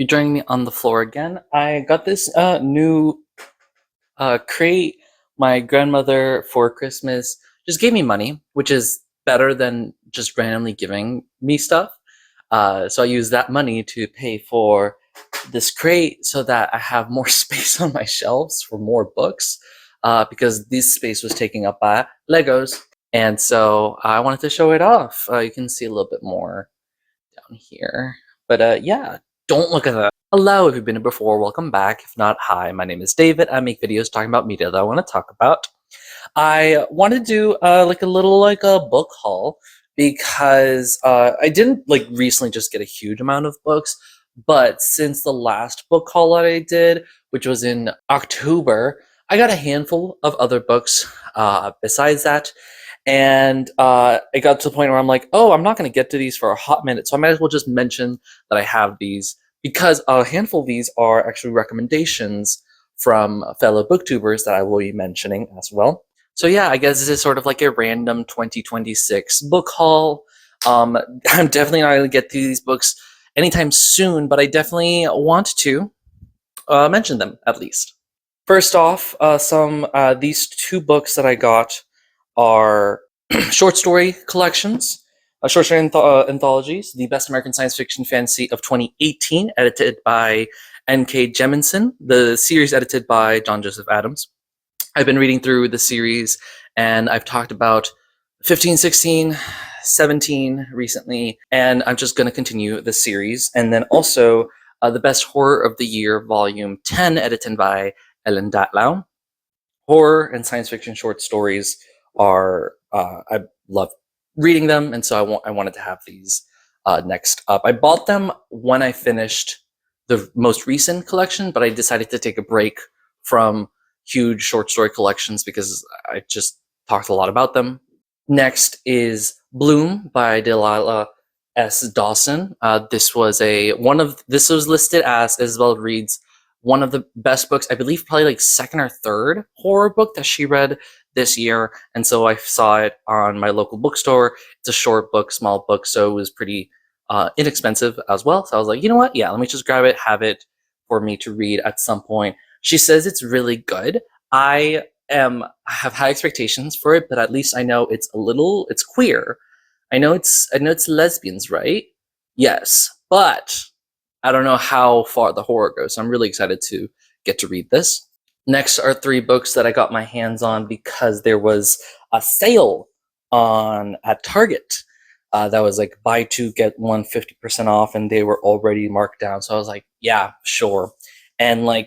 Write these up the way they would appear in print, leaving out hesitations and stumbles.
You're joining me on the floor again. I got this new crate. My grandmother for Christmas just gave me money, which is better than just randomly giving me stuff. So I use that money to pay for this crate so that I have more space on my shelves for more books, because this space was taken up by Legos. And so I wanted to show it off. You can see a little bit more down here. But yeah, don't look at that. Hello, if you've been here before, welcome back. If not, hi, my name is David. I make videos talking about media that I want to talk about. I want to do like a little a book haul because I didn't recently just get a huge amount of books, but since the last book haul that I did, which was in October, I got a handful of other books besides that. And it got to the point where I'm like, oh, I'm not going to get to these for a hot minute, so I might as well just mention that I have these, because a handful of these are actually recommendations from fellow booktubers that I will be mentioning as well. So yeah, I guess this is sort of like a random 2026 book haul. I'm definitely not going to get through these books anytime soon, but I definitely want to mention them at least. First off, these two books that I got are short story collections, short story anthologies, The Best American Science Fiction Fantasy of 2018, edited by N.K. Jemisin, the series edited by John Joseph Adams. I've been reading through the series, and I've talked about 15, 16, 17 recently, and I'm just going to continue the series. And then also The Best Horror of the Year, Volume 10, edited by Ellen Datlow. Horror and science fiction short stories are I love reading them, and so I wanted to have these next up. I bought them when I finished the most recent collection, but I decided to take a break from huge short story collections because I just talked a lot about them. Next is Bloom by Delilah S. Dawson. This was listed as Isabel Reed's one of the best books, I believe probably like second or third horror book that she read this year. And so I saw it on my local bookstore. It's a short book, small book, so it was pretty inexpensive as well. So I was like, you know what? Yeah, let me just grab it, have it for me to read at some point. She says it's really good. I have high expectations for it, but at least I know it's queer. I know it's lesbians, right? Yes, but I don't know how far the horror goes, so I'm really excited to get to read this. Next are three books that I got my hands on because there was a sale at Target that was like buy two, get one 50% off, and they were already marked down. So I was like, yeah, sure. And I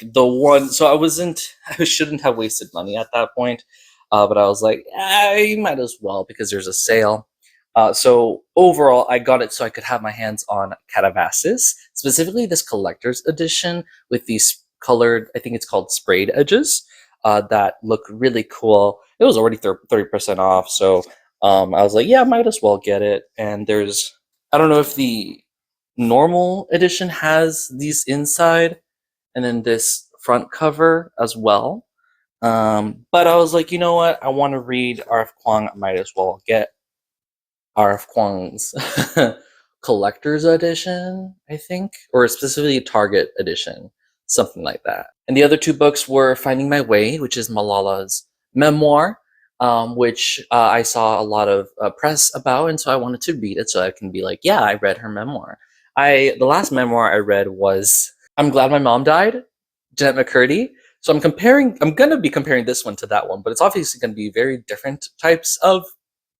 shouldn't have wasted money at that point, but I was like, I might as well because there's a sale. So overall, I got it so I could have my hands on Catavassus, specifically this collector's edition with these colored, I think it's called sprayed edges, that look really cool. It was already 30% off, so I was like, yeah, might as well get it. And I don't know if the normal edition has these inside and then this front cover as well. But I was like, you know what? I want to read R.F. Kuang. I might as well get R.F. Kuang's collector's edition, I think, or specifically Target edition, something like that. And the other two books were Finding My Way, which is Malala's memoir, which I saw a lot of press about, and so I wanted to read it so I can be like, yeah, I read her memoir. The last memoir I read was I'm Glad My Mom Died, Jeanette McCurdy. So I'm going to be comparing this one to that one, but it's obviously going to be very different types of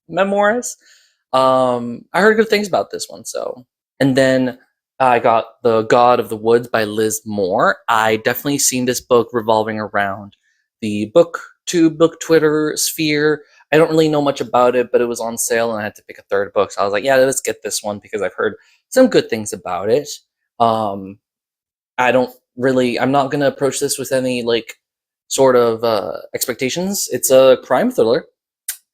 memoirs. I heard good things about this one, so. And then I got The God of the Woods by Liz Moore. I definitely seen this book revolving around the BookTube, book Twitter sphere. I don't really know much about it, but it was on sale and I had to pick a third book. So I was like, yeah, let's get this one because I've heard some good things about it. I'm not going to approach this with any sort of expectations. It's a crime thriller,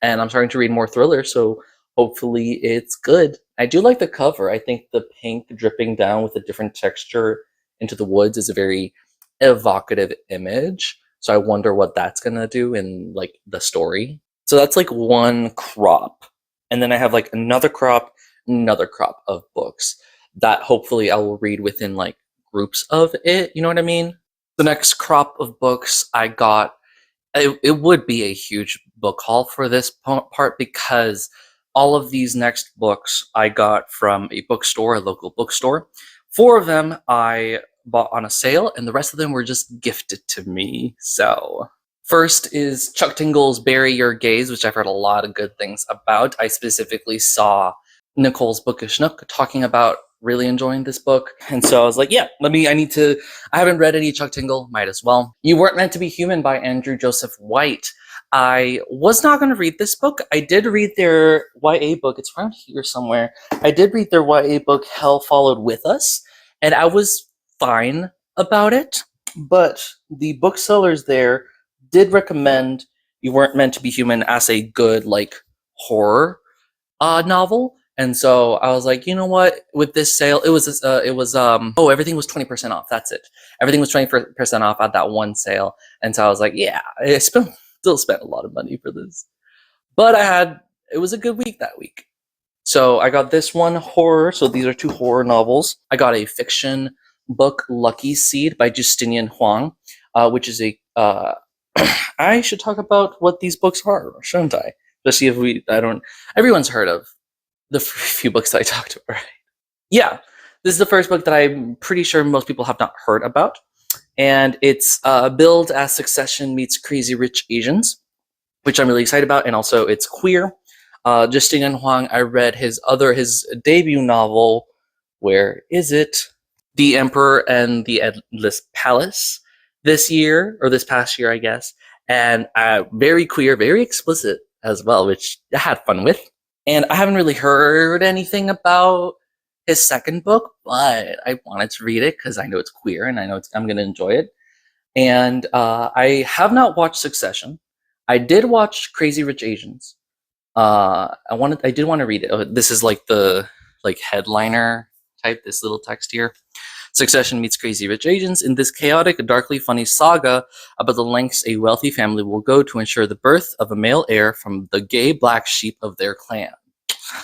and I'm starting to read more thrillers, so hopefully it's good. I do like the cover. I think the pink dripping down with a different texture into the woods is a very evocative image. So I wonder what that's gonna do in the story. So that's one crop. And then I have another crop of books that hopefully I will read within groups of it, you know what I mean? The next crop of books I got, it would be a huge book haul for this part because all of these next books I got from a bookstore, a local bookstore. 4 of them I bought on a sale, and the rest of them were just gifted to me. So, first is Chuck Tingle's Bury Your Gaze, which I've heard a lot of good things about. I specifically saw Nicole's Bookish Nook talking about really enjoying this book. And so I was like, yeah, I haven't read any Chuck Tingle, might as well. You Weren't Meant to Be Human by Andrew Joseph White. I was not going to read this book. I did read their YA book. It's around here somewhere. I did read their YA book, Hell Followed With Us, and I was fine about it. But the booksellers there did recommend You Weren't Meant to Be Human as a good, like, horror novel. And so I was like, you know what? With this sale, everything was 20% off. That's it. Everything was 20% off at that one sale. And so I was like, yeah, I still spent a lot of money for this. But it was a good week that week. So I got this one horror. So these are 2 horror novels. I got a fiction book, Lucky Seed by Justinian Huang, which is I should talk about what these books are, shouldn't I? Especially if everyone's heard of the few books that I talked about, right? Yeah, this is the first book that I'm pretty sure most people have not heard about. And it's billed as Succession meets Crazy Rich Asians, which I'm really excited about. And also it's queer. Justinian Huang, I read his debut novel, where is it? The Emperor and the Endless Palace this past year, I guess. And very queer, very explicit as well, which I had fun with. And I haven't really heard anything about his second book, but I wanted to read it because I know it's queer and I know I'm going to enjoy it. And I have not watched Succession. I did watch Crazy Rich Asians. I did want to read it. This is like the headliner type, this little text here. Succession meets Crazy Rich Asians in this chaotic, darkly funny saga about the lengths a wealthy family will go to ensure the birth of a male heir from the gay black sheep of their clan.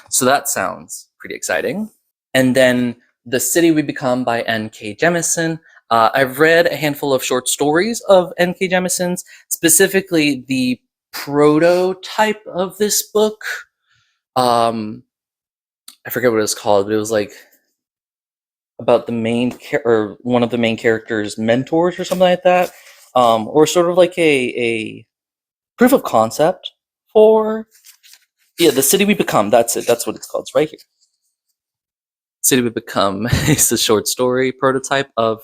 So that sounds pretty exciting. And then The City We Become by N.K. Jemisin. I've read a handful of short stories of N.K. Jemison's, specifically the prototype of this book. I forget what it was called, but it was like about one of the main character's mentors or something like that, or sort of like a proof of concept for The City We Become. That's it. That's what it's called. It's right here. City We Become is the short story prototype of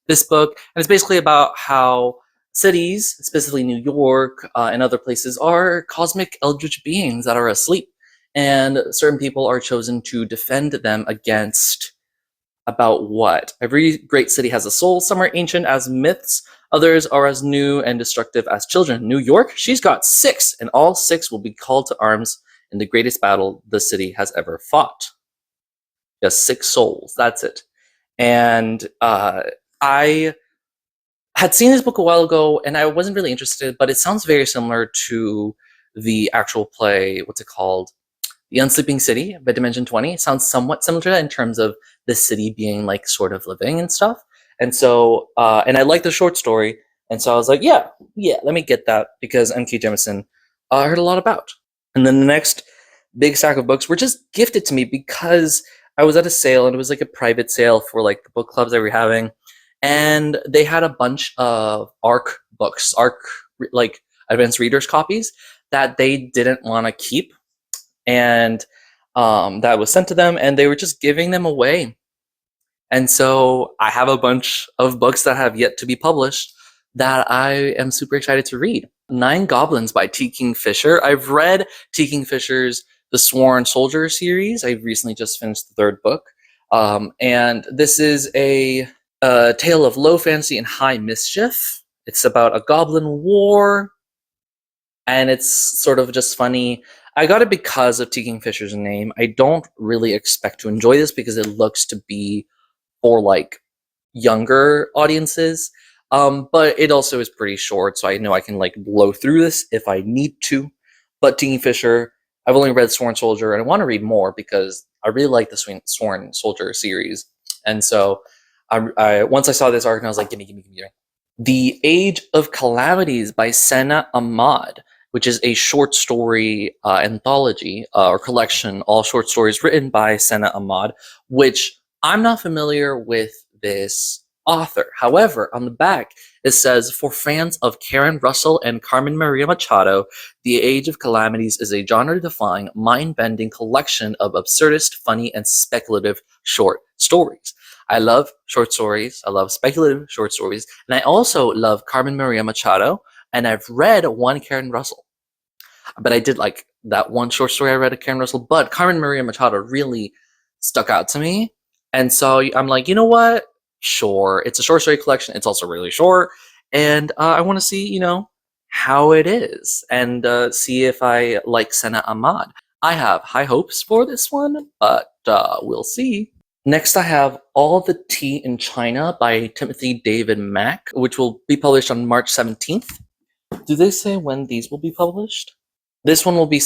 this book, and it's basically about how cities, specifically New York and other places, are cosmic eldritch beings that are asleep, and certain people are chosen to defend them against about what? Every great city has a soul. Some are ancient as myths. Others are as new and destructive as children. New York, she's got 6, and all 6 will be called to arms in the greatest battle the city has ever fought. Just 6 souls. That's it. And I had seen this book a while ago, and I wasn't really interested, but it sounds very similar to the actual play. What's it called? The Unsleeping City by Dimension 20. It sounds somewhat similar to that in terms of the city being like sort of living and stuff. And so, and I like the short story. And so I was like, yeah, let me get that because N.K. Jemisin I heard a lot about. And then the next big stack of books were just gifted to me because I was at a sale, and it was like a private sale for like the book clubs that we were having. And they had a bunch of ARC books, like advanced readers copies that they didn't want to keep. And that was sent to them, and they were just giving them away. And so I have a bunch of books that have yet to be published that I am super excited to read. 9 Goblins by T. Kingfisher. I've read T. Kingfisher's The Sworn Soldier series. I recently just finished the 3rd book. And this is a tale of low fantasy and high mischief. It's about a goblin war, and it's sort of just funny. I got it because of T. Kingfisher's name. I don't really expect to enjoy this because it looks to be for like younger audiences. But it also is pretty short, so I know I can like blow through this if I need to. But T. Kingfisher, I've only read Sworn Soldier, and I want to read more because I really like the Sworn Soldier series. And so I once I saw this arc and I was like, gimme, gimme, gimme. The Age of Calamities by Senna Ahmad, which is a short story anthology or collection, all short stories written by Senna Ahmad, which I'm not familiar with this author. However, on the back, it says, for fans of Karen Russell and Carmen Maria Machado, The Age of Calamities is a genre-defying, mind-bending collection of absurdist, funny, and speculative short stories. I love short stories. I love speculative short stories. And I also love Carmen Maria Machado. And I've read one Karen Russell. But I did like that one short story I read of Karen Russell. But Carmen Maria Machado really stuck out to me. And so I'm like, you know what? Sure. It's a short story collection. It's also really short. And I want to see, how it is. And see if I like Senna Ahmad. I have high hopes for this one. But we'll see. Next, I have All the Tea in China by Timothy David Mack, which will be published on March 17th. Do they say when these will be published? This one will be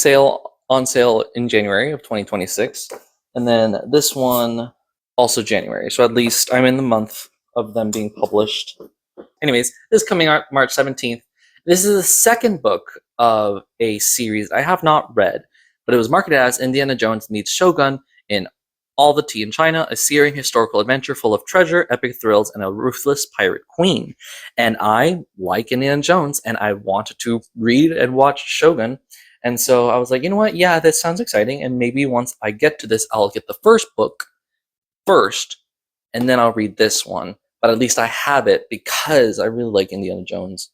on sale in January of 2026. And then this one, also January. So at least I'm in the month of them being published. Anyways, this is coming out March 17th. This is the second book of a series I have not read, but it was marketed as Indiana Jones Meets Shogun in All the Tea in China, a searing historical adventure full of treasure, epic thrills, and a ruthless pirate queen. And I like Indiana Jones, and I wanted to read and watch Shogun. And so I was like, you know what? Yeah, this sounds exciting. And maybe once I get to this, I'll get the first book first, and then I'll read this one. But at least I have it because I really like Indiana Jones.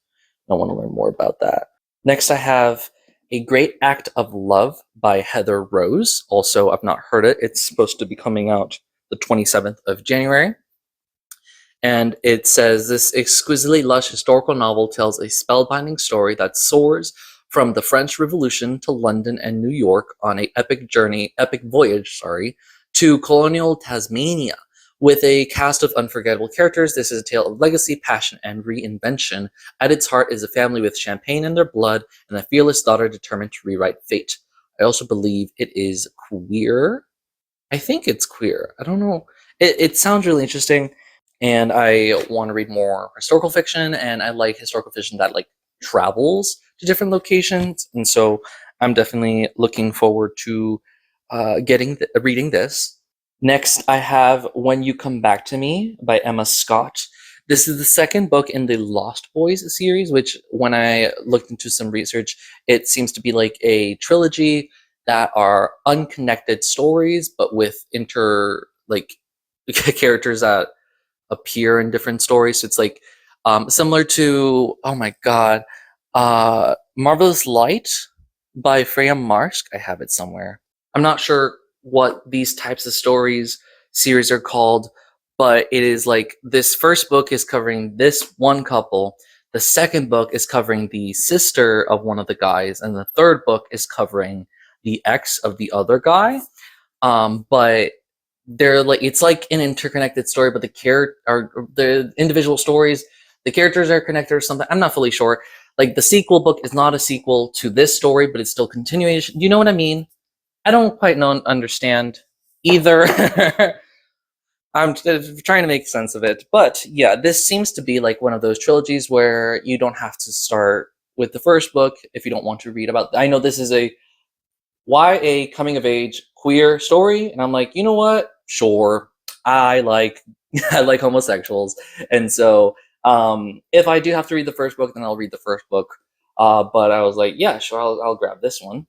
I want to learn more about that. Next, I have A Great Act of Love by Heather Rose. Also, I've not heard it. It's supposed to be coming out the 27th of January. And it says, this exquisitely lush historical novel tells a spellbinding story that soars from the French Revolution to London and New York on an epic voyage, to colonial Tasmania. With a cast of unforgettable characters, this is a tale of legacy, passion, and reinvention. At its heart is a family with champagne in their blood and a fearless daughter determined to rewrite fate. I also believe it is queer. I think it's queer. I don't know. It sounds really interesting, and I want to read more historical fiction, and I like historical fiction that travels to different locations, and so I'm definitely looking forward to reading this. Next, I have When You Come Back to Me by Emma Scott. This is the second book in the Lost Boys series, which when I looked into some research, it seems to be like a trilogy that are unconnected stories, but with characters that appear in different stories. So it's similar to, oh my god, Marvelous Light by Freya Marsk. I have it somewhere. I'm not sure what these types of series are called, but it is this first book is covering this one couple, the second book is covering the sister of one of the guys, and the third book is covering the ex of the other guy. But they're it's like an interconnected story, but the individual stories, the characters are connected or something. I'm not fully sure. The sequel book is not a sequel to this story, but it's still continuation. You know what I mean? I don't quite understand either. I'm trying to make sense of it. But yeah, this seems to be one of those trilogies where you don't have to start with the first book if you don't want to read about. I know this is a YA coming of age queer story, and I'm like, you know what? Sure, I like I like homosexuals, and so if I do have to read the first book, then I'll read the first book. But I was like, yeah, sure, I'll grab this one.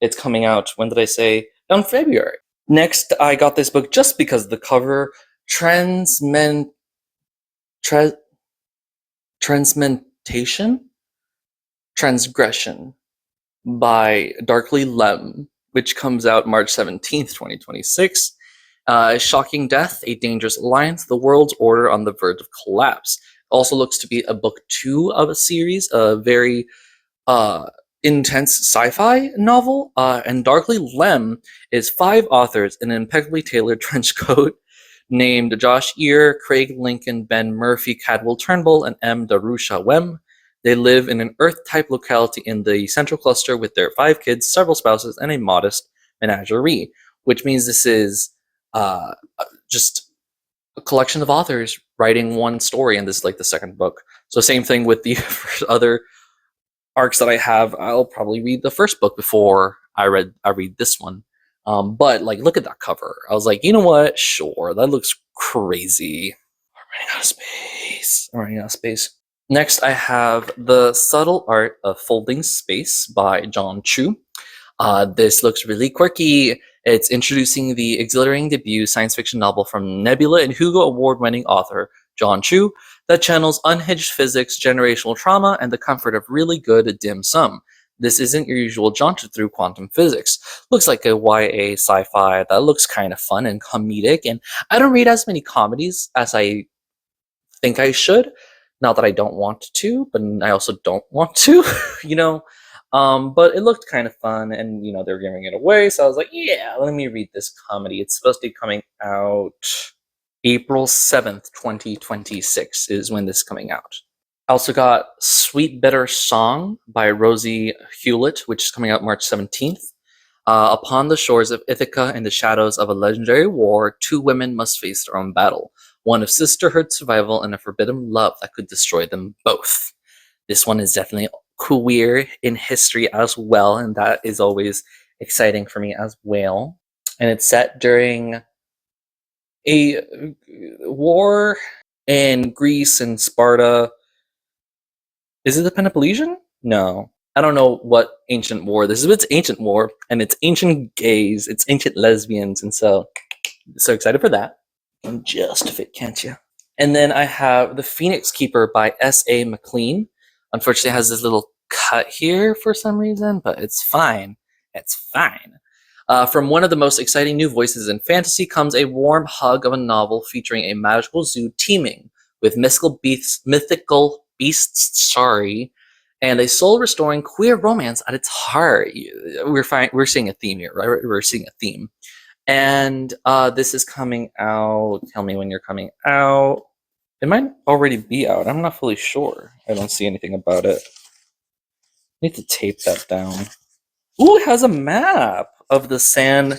It's coming out, when did I say? In February. Next, I got this book just because of the cover, Transgression by Darkly Lem, which comes out March 17th, 2026. Shocking death, a dangerous alliance, the world's order on the verge of collapse. Also looks to be a book 2 of a series, a very intense sci-fi novel, and Darkly Lem is 5 authors in an impeccably tailored trench coat named Josh Ear, Craig Lincoln, Ben Murphy, Cadwell Turnbull, and M. Darusha Wem. They live in an Earth-type locality in the central cluster with their 5 kids, several spouses, and a modest menagerie, which means this is just a collection of authors writing one story, and this is like the second book. So same thing with the other arcs that I have. I'll probably read the first book before I read this one. But like, look at that cover. I was like, you know what? Sure, that looks crazy. I'm running out of space. I'm running out of space. Next, I have The Subtle Art of Folding Space by John Chu. This looks really quirky. It's introducing the exhilarating debut science fiction novel from Nebula and Hugo Award-winning author John Chu that channels unhinged physics, generational trauma, and the comfort of really good dim sum. This isn't your usual jaunt through quantum physics. Looks like a YA sci-fi that looks kind of fun and comedic, and I don't read as many comedies as I think I should. Not that I don't want to, but I also don't want to, you know? But it looked kind of fun, and they're giving it away, so I was like, yeah, let me read this comedy. It's supposed to be coming out April 7th, 2026 is when this is coming out. I also got Sweet Bitter Song by Rosie Hewlett, which is coming out March 17th. Upon the shores of Ithaca, in the shadows of a legendary war, two women must face their own battle. One of sisterhood survival and a forbidden love that could destroy them both. This one is definitely queer in history as well, and that is always exciting for me as well. And it's set during a war in Greece and Sparta. Is it the Peloponnesian? No. I don't know what ancient war this is, but it's ancient war, and it's ancient gays, it's ancient lesbians, and so excited for that. You can just fit, can't you? And then I have The Phoenix Keeper by S.A. McLean. Unfortunately, it has this little cut here for some reason, but it's fine. It's fine. From one of the most exciting new voices in fantasy comes a warm hug of a novel featuring a magical zoo teeming with mythical beasts, and a soul-restoring queer romance at its heart. We're seeing a theme here, right? We're seeing a theme. And this is coming out. Tell me when you're coming out. It might already be out. I'm not fully sure. I don't see anything about it. I need to tape that down. Ooh, it has a map of the San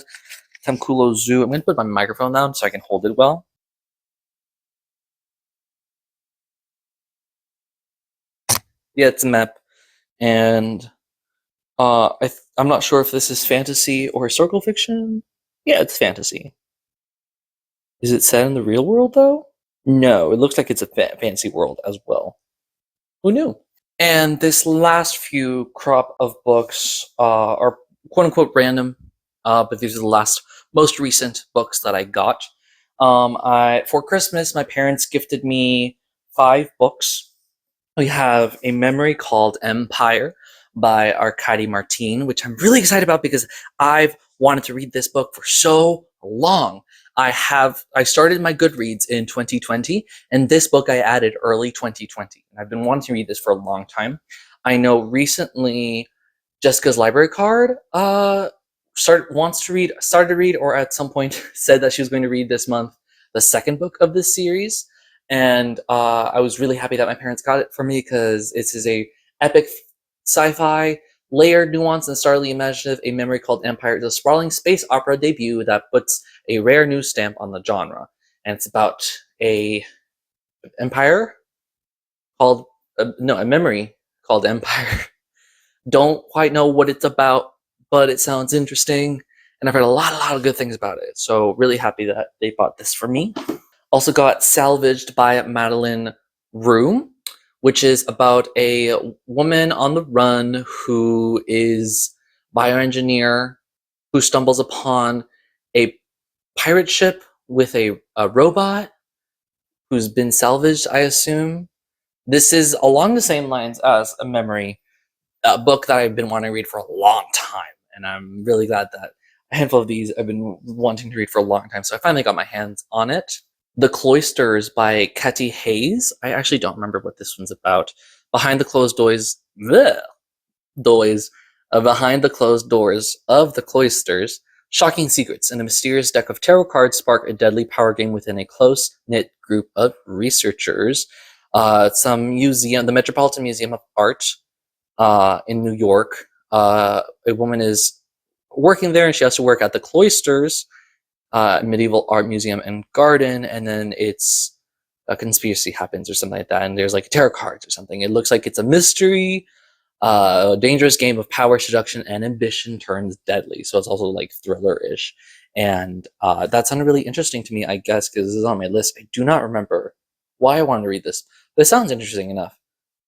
Tamculo Zoo. I'm going to put my microphone down so I can hold it well. Yeah, it's a map. And I'm not sure if this is fantasy or historical fiction. Yeah, it's fantasy. Is it set in the real world, though? No, it looks like it's a fantasy world as well. Who knew? And this last few crop of books are quote-unquote random, but these are the most recent books that I got. For Christmas, my parents gifted me 5 books. We have a memory called Empire by Arkady Martin, which I'm really excited about because I've wanted to read this book for so long. I started my Goodreads in 2020, and this book I added early 2020. I've been wanting to read this for a long time. I know recently Jessica's library card started to read, or at some point said that she was going to read this month the second book of this series. And I was really happy that my parents got it for me because this is a epic sci-fi, layered, nuanced, and startling imaginative. A Memory Called Empire is a sprawling space opera debut that puts a rare new stamp on the genre. And it's about a empire called, a memory called Empire. Don't quite know what it's about, but it sounds interesting. And I've heard a lot of good things about it. So really happy that they bought this for me. Also got Salvaged by Madeline Rue, which is about a woman on the run who is bioengineer who stumbles upon a pirate ship with a robot who's been salvaged, I assume. This is along the same lines as A Memory, a book that I've been wanting to read for a long time, and I'm really glad that a handful of these I've been wanting to read for a long time, so I finally got my hands on it. The Cloisters by Katy Hayes. I actually don't remember what this one's about. Behind the closed doors, behind the closed doors of the Cloisters, shocking secrets and a mysterious deck of tarot cards spark a deadly power game within a close-knit group of researchers. The Metropolitan Museum of Art in New York. A woman is working there, and she has to work at the Cloisters medieval art museum and garden, and then it's a conspiracy happens or something like that, and there's like tarot cards or something. It looks like it's a mystery, a dangerous game of power, seduction, and ambition turns deadly. So it's also like thriller-ish, and that sounded really interesting to me. I guess because this is on my list. I do not remember why I wanted to read this. This sounds interesting enough,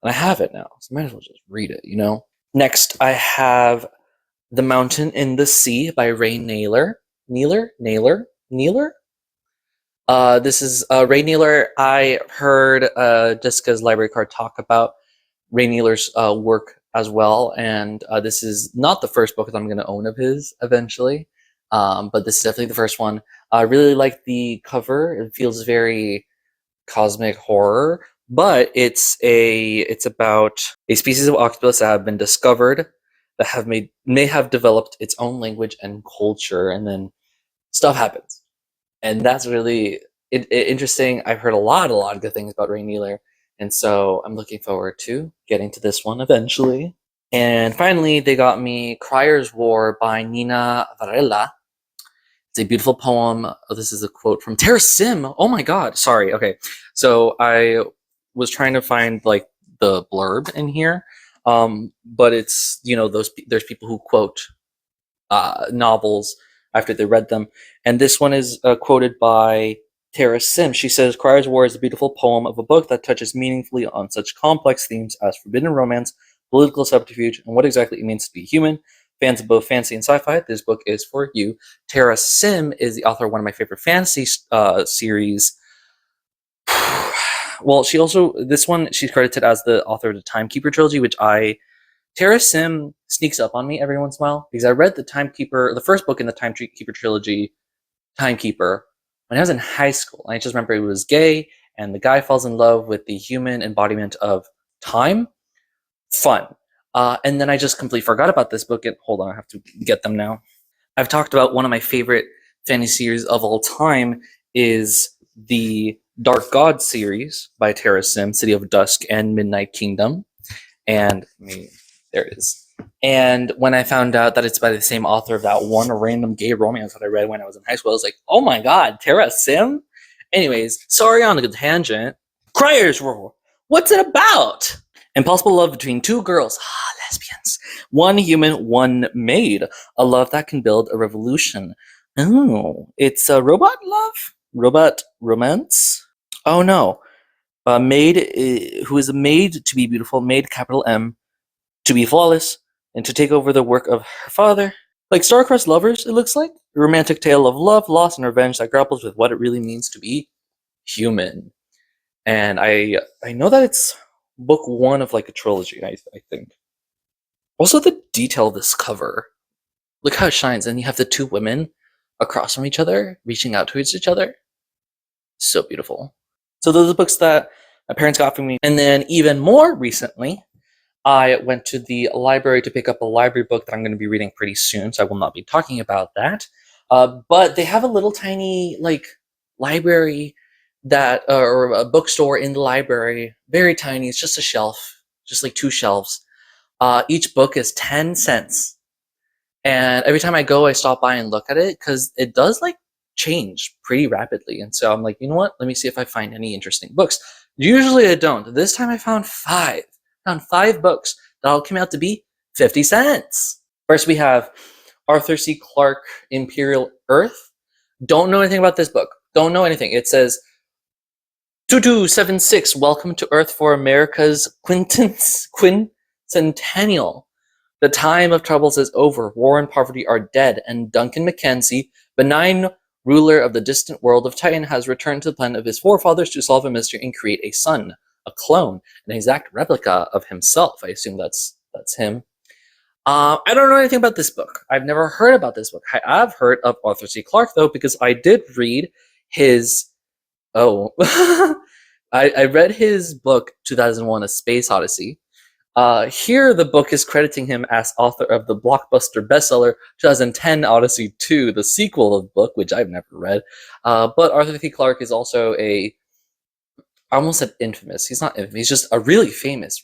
and I have it now, so I might as well just read it. Next, I have "The Mountain in the Sea" by Ray Naylor. Naylor. This is Ray Naylor. I heard Jessica's library card talk about Ray Naylor's work as well, and this is not the first book that I'm going to own of his eventually, but this is definitely the first one. I really like the cover. It feels very cosmic horror, but it's about a species of octopus that have been discovered that may have developed its own language and culture, and then stuff happens, and that's really interesting. I've heard a lot of good things about Ray Naylor, and so I'm looking forward to getting to this one eventually. And finally, they got me Crier's War by Nina Varela. It's a beautiful poem. Oh, this is a quote from Tara Sim. Oh my god, sorry. Okay, so I was trying to find like the blurb in here, but it's there's people who quote novels after they read them, and this one is quoted by Tara Sim. She says, "Crier's War is a beautiful poem of a book that touches meaningfully on such complex themes as forbidden romance, political subterfuge, and what exactly it means to be human. Fans of both fantasy and sci-fi, this book is for you." Tara Sim is the author of one of my favorite fantasy series. Well, she's credited as the author of the Timekeeper trilogy, which Tara Sim sneaks up on me every once in a while because I read the first book in the Timekeeper trilogy, Timekeeper, when I was in high school. I just remember it was gay, and the guy falls in love with the human embodiment of time. Fun. And then I just completely forgot about this book. And hold on, I have to get them now. I've talked about one of my favorite fantasy series of all time is the Dark God series by Tara Sim, City of Dusk and Midnight Kingdom. And there it is. And when I found out that it's by the same author of that one random gay romance that I read when I was in high school, I was like, oh my god, Tara Sim? Anyways, sorry on a good tangent. Crier's War. What's it about? Impossible love between two girls. Lesbians. One human, one maid. A love that can build a revolution. Oh, it's a robot love? Robot romance? Oh no. A maid who is made to be beautiful, made capital M, to be flawless, and to take over the work of her father. Like star-crossed lovers, it looks like. A romantic tale of love, loss, and revenge that grapples with what it really means to be human. And I know that it's book one of like a trilogy, I think. Also, the detail of this cover. Look how it shines, and you have the two women across from each other, reaching out towards each other. So beautiful. So those are the books that my parents got for me. And then even more recently, I went to the library to pick up a library book that I'm going to be reading pretty soon, so I will not be talking about that. But they have a little tiny like library or a bookstore in the library, very tiny. It's just a shelf, just like two shelves. Each book is 10 cents. And every time I go, I stop by and look at it because it does like change pretty rapidly. And so I'm like, you know what? Let me see if I find any interesting books. Usually I don't. This time I found five. Found five books that all came out to be 50 cents. First, we have Arthur C. Clarke, Imperial Earth. Don't know anything about this book. Don't know anything. It says 2276, welcome to Earth for America's quincentennial. The time of troubles is over. War and poverty are dead, and Duncan Mackenzie, benign ruler of the distant world of Titan, has returned to the planet of his forefathers to solve a mystery and create a son, a clone, an exact replica of himself. I assume that's him. I don't know anything about this book. I've never heard about this book. I've heard of Arthur C. Clarke, though, because I did read his... Oh. I read his book, 2001, A Space Odyssey. Here, the book is crediting him as author of the blockbuster bestseller 2010 Odyssey 2, the sequel of the book, which I've never read. But Arthur C. Clarke is also I almost said infamous. He's not infamous. He's just a really famous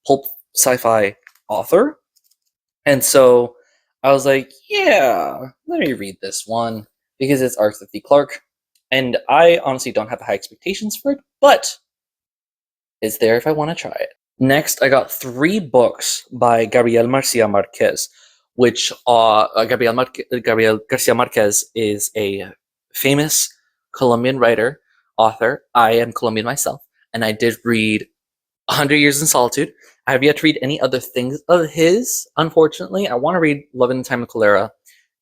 pulp sci-fi author. And so I was like, yeah, let me read this one. because it's Arthur C. Clarke, and I honestly don't have high expectations for it, but it's there if I want to try it. Next, I got 3 books by Gabriel Garcia Marquez, which Gabriel Garcia Marquez is a famous Colombian writer, author. I am Colombian myself, and I did read 100 Years in Solitude. I have yet to read any other things of his, unfortunately. I want to read Love in the Time of Cholera,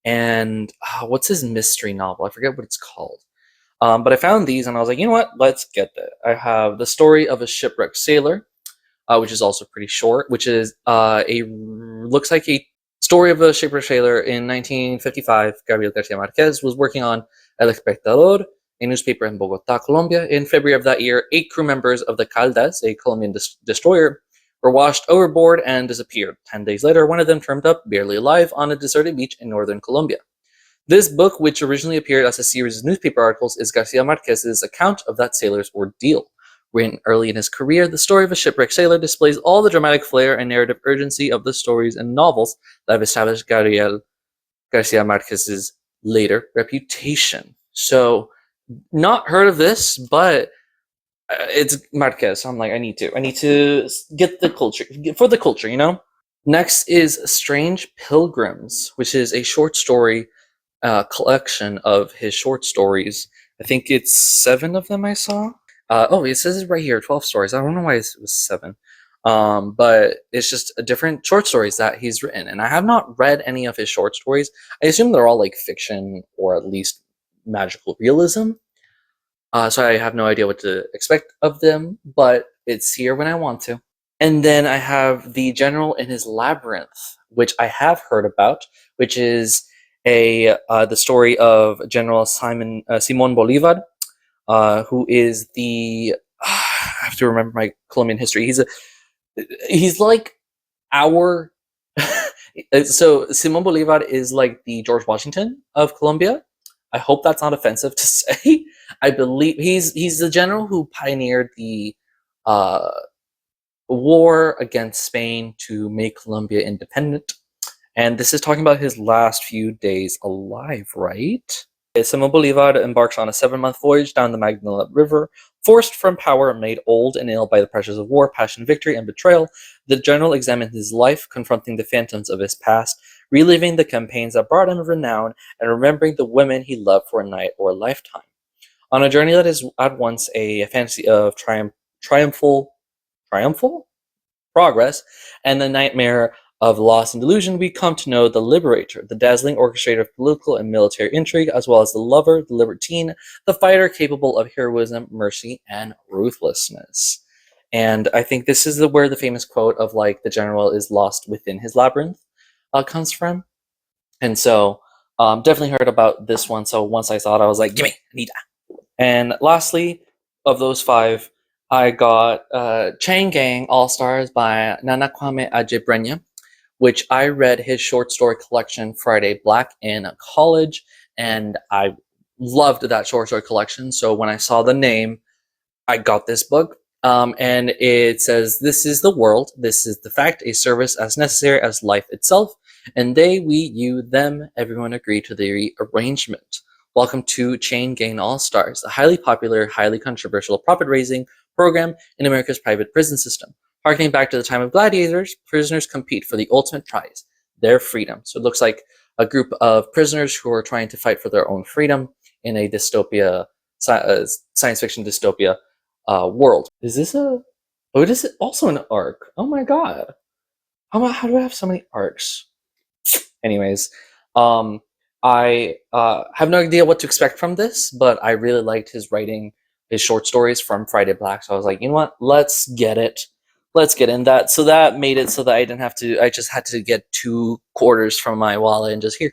and what's his mystery novel? I forget what it's called. But I found these, and I was like, you know what? Let's get that. I have The Story of a Shipwrecked Sailor, which is also pretty short, which is looks like a story of a shipwrecked sailor in 1955. Gabriel Garcia Marquez was working on El Espectador, a newspaper in Bogota, Colombia. In February of that year, 8 crew members of the Caldas, a Colombian destroyer, were washed overboard and disappeared. 10 days later, one of them turned up, barely alive, on a deserted beach in northern Colombia. This book, which originally appeared as a series of newspaper articles, is Garcia Marquez's account of that sailor's ordeal. Written early in his career, The Story of a Shipwrecked Sailor displays all the dramatic flair and narrative urgency of the stories and novels that have established Gabriel Garcia Marquez's later reputation. So, not heard of this, but it's Marquez. So I'm like, I need to get the culture, for the culture, you know? Next is Strange Pilgrims, which is a short story collection of his short stories. I think it's 7 of them I saw. It says it right here, 12 stories. I don't know why it was 7. But it's just different short stories that he's written. And I have not read any of his short stories. I assume they're all like fiction or at least magical realism. So I have no idea what to expect of them, but it's here when I want to. And then I have The General in His Labyrinth, which I have heard about, which is the story of General Simon Bolivar, who is the I have to remember my Colombian history. He's like our so Simon Bolivar is like the George Washington of Colombia. I hope that's not offensive to say. I believe he's the general who pioneered the war against Spain to make Colombia independent. And this is talking about his last few days alive, right? Simon Bolivar embarks on a 7-month voyage down the Magdalena River. Forced from power, made old and ill by the pressures of war, passion, victory, and betrayal, the general examined his life, confronting the phantoms of his past, reliving the campaigns that brought him renown, and remembering the women he loved for a night or a lifetime. On a journey that is at once a fantasy of triumphal progress and the nightmare of loss and delusion, we come to know the liberator, the dazzling orchestrator of political and military intrigue, as well as the lover, the libertine, the fighter capable of heroism, mercy, and ruthlessness. And I think this is where the famous quote of like the general is lost within his labyrinth comes from. And so definitely heard about this one. So once I saw it, I was like, gimme, I need that. And lastly, of those 5, I got Chain Gang All-Stars by Nana Kwame Adjei, which I read his short story collection Friday Black in college, and I loved that short story collection. So when I saw the name, I got this book, and it says, "This is the world, this is the fact, a service as necessary as life itself, and they, we, you, them, everyone agreed to the arrangement. Welcome to Chain Gang All-Stars, a highly popular, highly controversial profit-raising program in America's private prison system. Harkening back to the time of gladiators, prisoners compete for the ultimate prize, their freedom." So it looks like a group of prisoners who are trying to fight for their own freedom in a dystopia, science fiction dystopia world. Is this it is also an arc. Oh my god. How do I have so many arcs? Anyways, I have no idea what to expect from this, but I really liked his writing, his short stories from Friday Black. So I was like, you know what? Let's get it. Let's get in that. So that made it so that I didn't have to, I just had to get 2 quarters from my wallet and just here,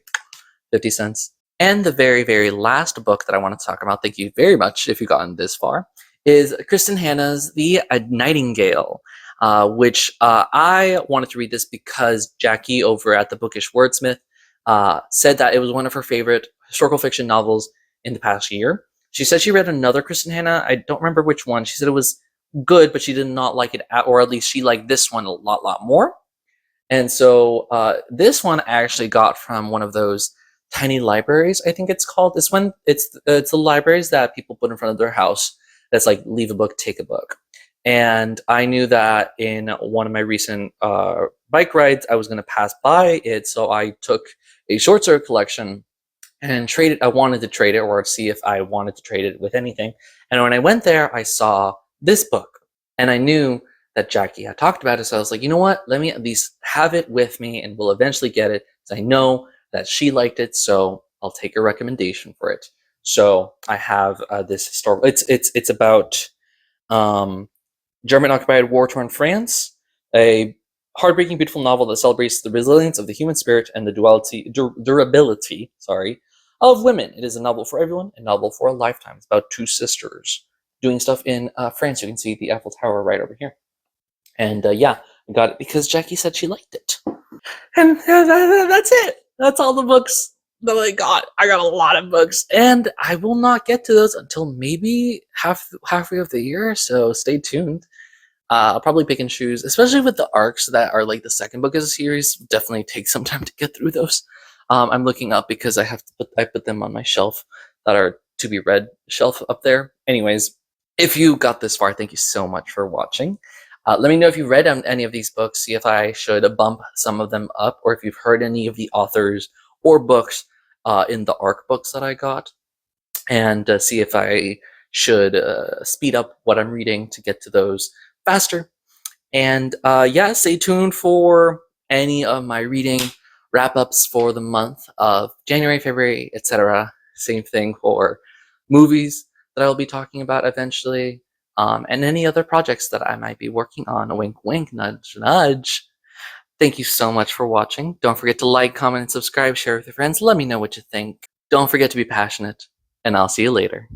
50 cents. And the very, very last book that I want to talk about, thank you very much if you've gotten this far, is Kristen Hanna's The Nightingale, which I wanted to read this because Jackie over at the Bookish Wordsmith said that it was one of her favorite historical fiction novels in the past year. She said she read another Kristen Hanna. I don't remember which one. She said it was good, but she did not like it, or at least she liked this one a lot more. And so this one I actually got from one of those tiny libraries, I think it's called. It's the libraries that people put in front of their house. That's like leave a book, take a book. And I knew that in one of my recent bike rides, I was going to pass by it, so I took a short story collection and trade it. I wanted to trade it or see if I wanted to trade it with anything. And when I went there, I saw this book, and I knew that Jackie had talked about it. So I was like, you know what? Let me at least have it with me, and we'll eventually get it. Because I know that she liked it, so I'll take a recommendation for it. So I have this historical. It's about um, German occupied war torn France, a heartbreaking, beautiful novel that celebrates the resilience of the human spirit and the durability, of women. It is a novel for everyone, a novel for a lifetime. It's about two sisters doing stuff in France. You can see the Eiffel Tower right over here. And yeah, I got it because Jackie said she liked it. And that's it. That's all the books that I got. I got a lot of books, and I will not get to those until maybe halfway of the year. So stay tuned. I'll probably pick and choose, especially with the arcs that are like the second book of the series. Definitely take some time to get through those. I'm looking up because I put them on my shelf that are to be read shelf up there. Anyways, if you got this far, thank you so much for watching. Let me know if you read any of these books, see if I should bump some of them up, or if you've heard any of the authors or books in the ARC books that I got, and see if I should speed up what I'm reading to get to those faster. And yeah, stay tuned for any of my reading wrap-ups for the month of January, February, etc. Same thing for movies that I'll be talking about eventually, and any other projects that I might be working on. Wink, wink, nudge, nudge. Thank you so much for watching. Don't forget to like, comment, and subscribe. Share with your friends. Let me know what you think. Don't forget to be passionate, and I'll see you later.